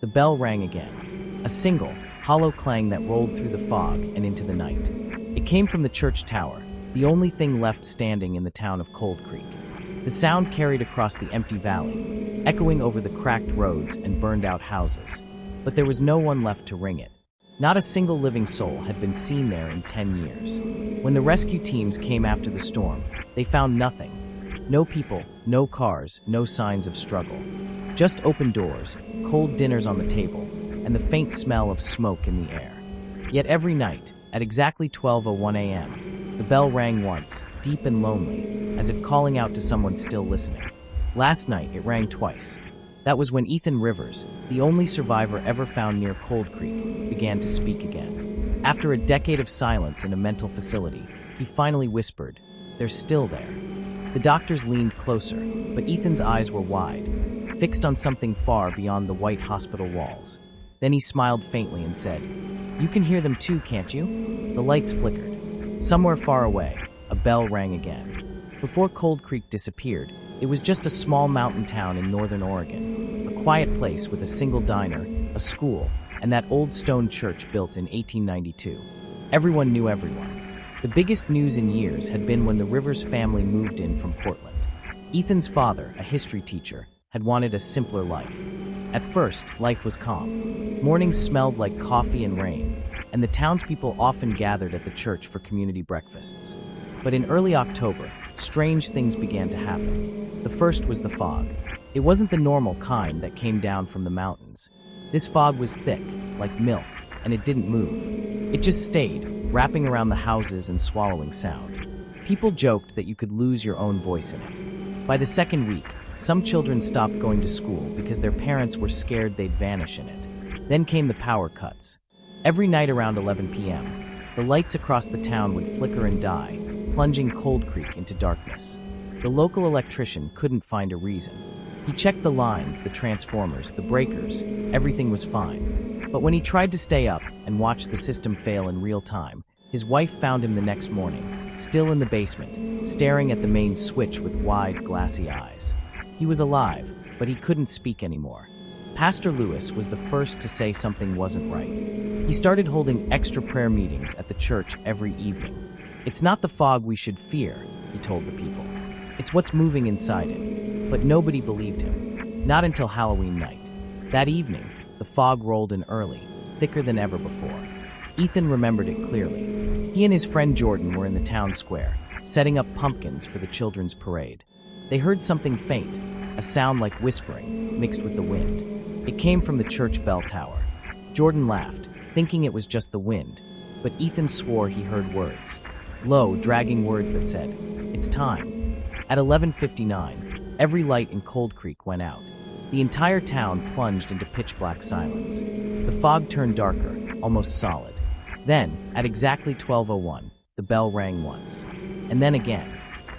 The bell rang again, a single, hollow clang that rolled through the fog and into the night. It came from the church tower, the only thing left standing in the town of Coldcreek. The sound carried across the empty valley, echoing over the cracked roads and burned-out houses. But there was no one left to ring it. Not a single living soul had been seen there in 10 years. When the rescue teams came after the storm, they found nothing. No people, no cars, no signs of struggle. Just open doors, cold dinners on the table, and the faint smell of smoke in the air. Yet every night, at exactly 12:01 a.m., the bell rang once, deep and lonely, as if calling out to someone still listening. Last night, it rang twice. That was when Ethan Rivers, the only survivor ever found near Coldcreek, began to speak again. After a decade of silence in a mental facility, he finally whispered, "They're still there." The doctors leaned closer, but Ethan's eyes were wide, fixed on something far beyond the white hospital walls. Then he smiled faintly and said, "You can hear them too, can't you?" The lights flickered. Somewhere far away, a bell rang again. Before Coldcreek disappeared, it was just a small mountain town in northern Oregon, a quiet place with a single diner, a school, and that old stone church built in 1892. Everyone knew everyone. The biggest news in years had been when the Rivers family moved in from Portland. Ethan's father, a history teacher, had wanted a simpler life. At first, life was calm. Mornings smelled like coffee and rain, and the townspeople often gathered at the church for community breakfasts. But in early October, strange things began to happen. The first was the fog. It wasn't the normal kind that came down from the mountains. This fog was thick, like milk, and it didn't move. It just stayed, wrapping around the houses and swallowing sound. People joked that you could lose your own voice in it. By the second week, some children stopped going to school because their parents were scared they'd vanish in it. Then came the power cuts. Every night around 11 p.m., the lights across the town would flicker and die, plunging Coldcreek into darkness. The local electrician couldn't find a reason. He checked the lines, the transformers, the breakers. Everything was fine. But when he tried to stay up and watch the system fail in real time, his wife found him the next morning, still in the basement, staring at the main switch with wide, glassy eyes. He was alive, but he couldn't speak anymore. Pastor Lewis was the first to say something wasn't right. He started holding extra prayer meetings at the church every evening. "It's not the fog we should fear," he told the people. "It's what's moving inside it." But nobody believed him. Not until Halloween night. That evening, the fog rolled in early, thicker than ever before. Ethan remembered it clearly. He and his friend Jordan were in the town square, setting up pumpkins for the children's parade. They heard something faint, a sound like whispering, mixed with the wind. It came from the church bell tower. Jordan laughed, thinking it was just the wind, but Ethan swore he heard words. Low, dragging words that said, "It's time." At 11:59, every light in Coldcreek went out. The entire town plunged into pitch-black silence. The fog turned darker, almost solid. Then, at exactly 12:01, the bell rang once. And then again.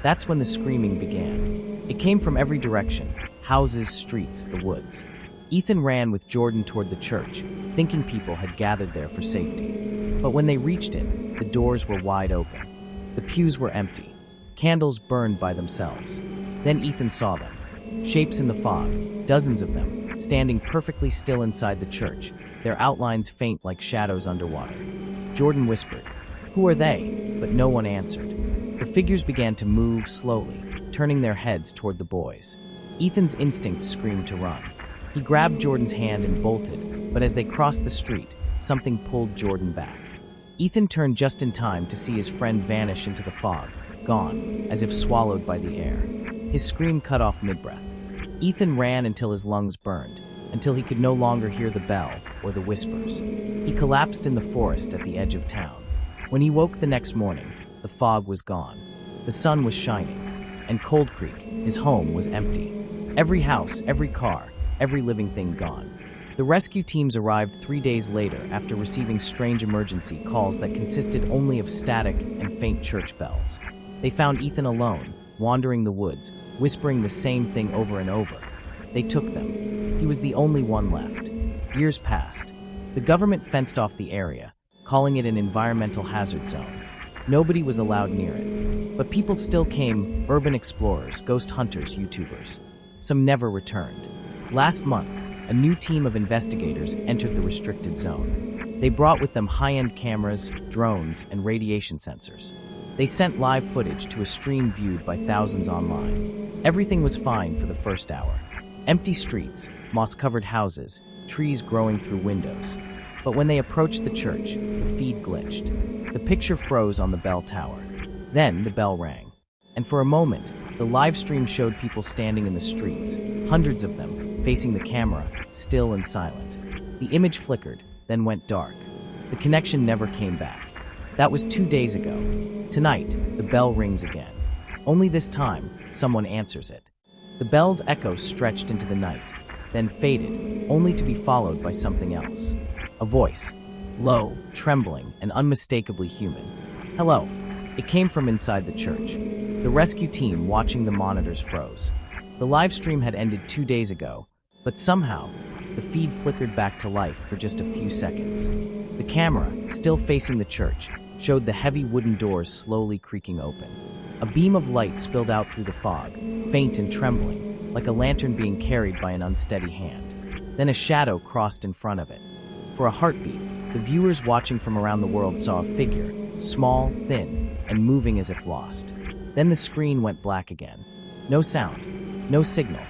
That's when the screaming began. It came from every direction: houses, streets, the woods. Ethan ran with Jordan toward the church, thinking people had gathered there for safety. But when they reached it, the doors were wide open. The pews were empty. Candles burned by themselves. Then Ethan saw them. Shapes in the fog, dozens of them, standing perfectly still inside the church, their outlines faint like shadows underwater. Jordan whispered, "Who are they?" But no one answered. The figures began to move slowly, turning their heads toward the boys. Ethan's instinct screamed to run. He grabbed Jordan's hand and bolted, but as they crossed the street, something pulled Jordan back. Ethan turned just in time to see his friend vanish into the fog, gone, as if swallowed by the air. His scream cut off mid-breath. Ethan ran until his lungs burned, until he could no longer hear the bell or the whispers. He collapsed in the forest at the edge of town. When he woke the next morning, the fog was gone. The sun was shining, and Coldcreek, his home, was empty. Every house, every car, every living thing gone. The rescue teams arrived 3 days later after receiving strange emergency calls that consisted only of static and faint church bells. They found Ethan alone, wandering the woods, whispering the same thing over and over. They took them. He was the only one left. Years passed. The government fenced off the area, calling it an environmental hazard zone. Nobody was allowed near it. But people still came, urban explorers, ghost hunters, YouTubers. Some never returned. Last month, a new team of investigators entered the restricted zone. They brought with them high-end cameras, drones, and radiation sensors. They sent live footage to a stream viewed by thousands online. Everything was fine for the first hour. Empty streets, moss-covered houses, trees growing through windows. But when they approached the church, the feed glitched. The picture froze on the bell tower. Then the bell rang. And for a moment, the live stream showed people standing in the streets, hundreds of them, facing the camera, still and silent. The image flickered, then went dark. The connection never came back. That was 2 days ago. Tonight, the bell rings again. Only this time, someone answers it. The bell's echo stretched into the night, then faded, only to be followed by something else. A voice, low, trembling, and unmistakably human. Hello. It came from inside the church. The rescue team watching the monitors froze. The live stream had ended 2 days ago, but somehow, the feed flickered back to life for just a few seconds. The camera, still facing the church, showed the heavy wooden doors slowly creaking open. A beam of light spilled out through the fog, faint and trembling, like a lantern being carried by an unsteady hand. Then a shadow crossed in front of it. For a heartbeat, the viewers watching from around the world saw a figure, small, thin, and moving as if lost. Then the screen went black again. No sound, no signal,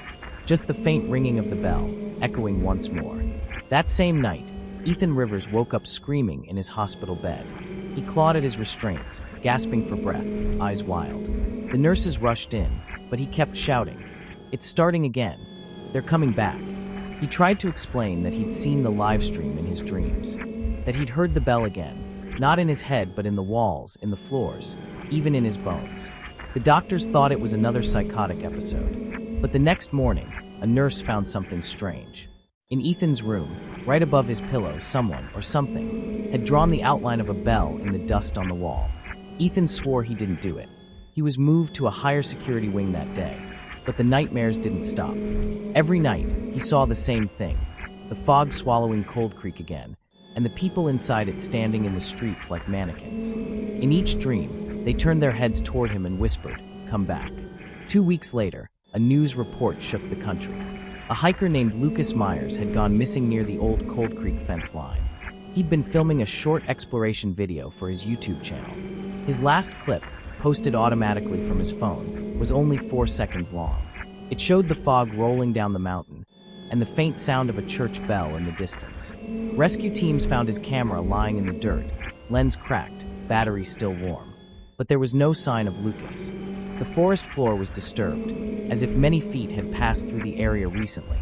just the faint ringing of the bell, echoing once more. That same night, Ethan Rivers woke up screaming in his hospital bed. He clawed at his restraints, gasping for breath, eyes wild. The nurses rushed in, but he kept shouting, "It's starting again. They're coming back." He tried to explain that he'd seen the live stream in his dreams, that he'd heard the bell again, not in his head but in the walls, in the floors, even in his bones. The doctors thought it was another psychotic episode. But the next morning, a nurse found something strange. In Ethan's room, right above his pillow, someone, or something, had drawn the outline of a bell in the dust on the wall. Ethan swore he didn't do it. He was moved to a higher security wing that day. But the nightmares didn't stop. Every night, he saw the same thing, the fog swallowing Coldcreek again, and the people inside it standing in the streets like mannequins. In each dream, they turned their heads toward him and whispered, "Come back." 2 weeks later, a news report shook the country. A hiker named Lucas Myers had gone missing near the old Coldcreek fence line. He'd been filming a short exploration video for his YouTube channel. His last clip, posted automatically from his phone, was only 4 seconds long. It showed the fog rolling down the mountain, and the faint sound of a church bell in the distance. Rescue teams found his camera lying in the dirt, lens cracked, battery still warm. But there was no sign of Lucas. The forest floor was disturbed, as if many feet had passed through the area recently,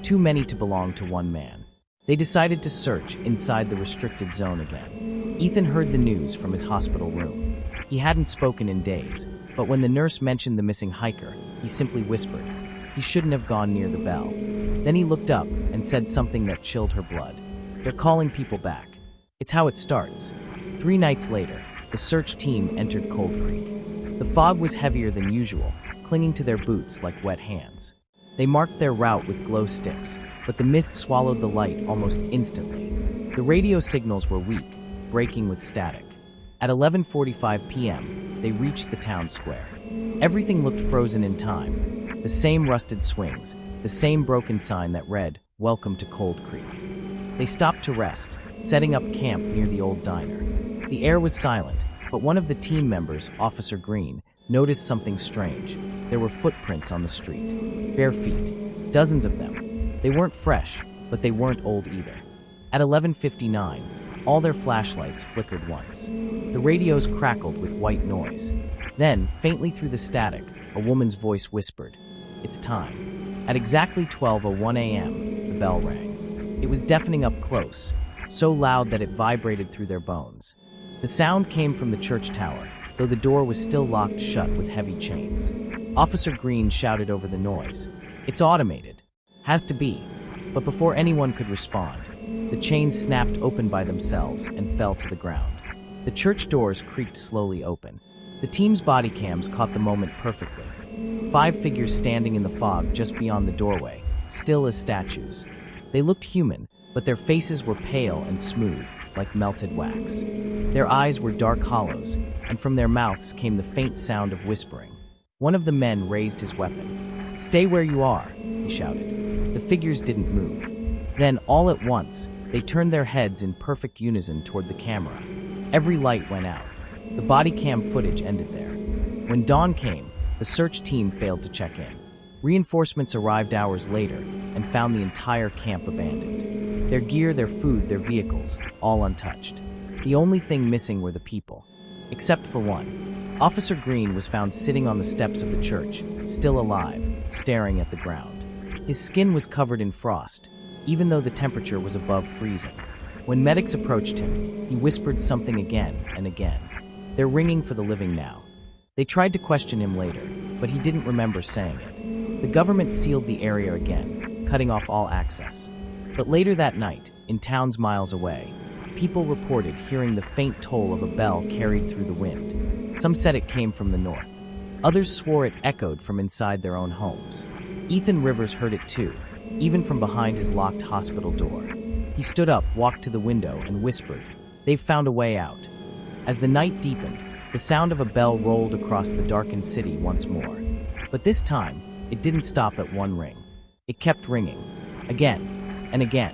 too many to belong to one man. They decided to search inside the restricted zone again. Ethan heard the news from his hospital room. He hadn't spoken in days, but when the nurse mentioned the missing hiker, he simply whispered, he shouldn't have gone near the bell. Then he looked up and said something that chilled her blood. They're calling people back. It's how it starts. 3 nights later, the search team entered Coldcreek. The fog was heavier than usual, clinging to their boots like wet hands. They marked their route with glow sticks, but the mist swallowed the light almost instantly. The radio signals were weak, breaking with static. At 11:45 p.m., they reached the town square. Everything looked frozen in time. The same rusted swings, the same broken sign that read, "Welcome to Coldcreek." They stopped to rest, setting up camp near the old diner. The air was silent, but one of the team members, Officer Green, noticed something strange. There were footprints on the street. Bare feet. Dozens of them. They weren't fresh, but they weren't old either. At 11:59, all their flashlights flickered once. The radios crackled with white noise. Then, faintly through the static, a woman's voice whispered, "It's time." At exactly 12:01 a.m., the bell rang. It was deafening up close, so loud that it vibrated through their bones. The sound came from the church tower, though the door was still locked shut with heavy chains. Officer Green shouted over the noise, "It's automated. Has to be." But before anyone could respond, the chains snapped open by themselves and fell to the ground. The church doors creaked slowly open. The team's body cams caught the moment perfectly. 5 figures standing in the fog just beyond the doorway, still as statues. They looked human, but their faces were pale and smooth, like melted wax. Their eyes were dark hollows, and from their mouths came the faint sound of whispering. One of the men raised his weapon. "Stay where you are," he shouted. The figures didn't move. Then, all at once, they turned their heads in perfect unison toward the camera. Every light went out. The body cam footage ended there. When dawn came, the search team failed to check in. Reinforcements arrived hours later and found the entire camp abandoned. Their gear, their food, their vehicles, all untouched. The only thing missing were the people. Except for one. Officer Green was found sitting on the steps of the church, still alive, staring at the ground. His skin was covered in frost, even though the temperature was above freezing. When medics approached him, he whispered something again and again. "They're ringing for the living now." They tried to question him later, but he didn't remember saying it. The government sealed the area again, cutting off all access. But later that night, in towns miles away, people reported hearing the faint toll of a bell carried through the wind. Some said it came from the north. Others swore it echoed from inside their own homes. Ethan Rivers heard it too, even from behind his locked hospital door. He stood up, walked to the window, and whispered, "They've found a way out." As the night deepened, the sound of a bell rolled across the darkened city once more. But this time, it didn't stop at one ring. It kept ringing, again and again.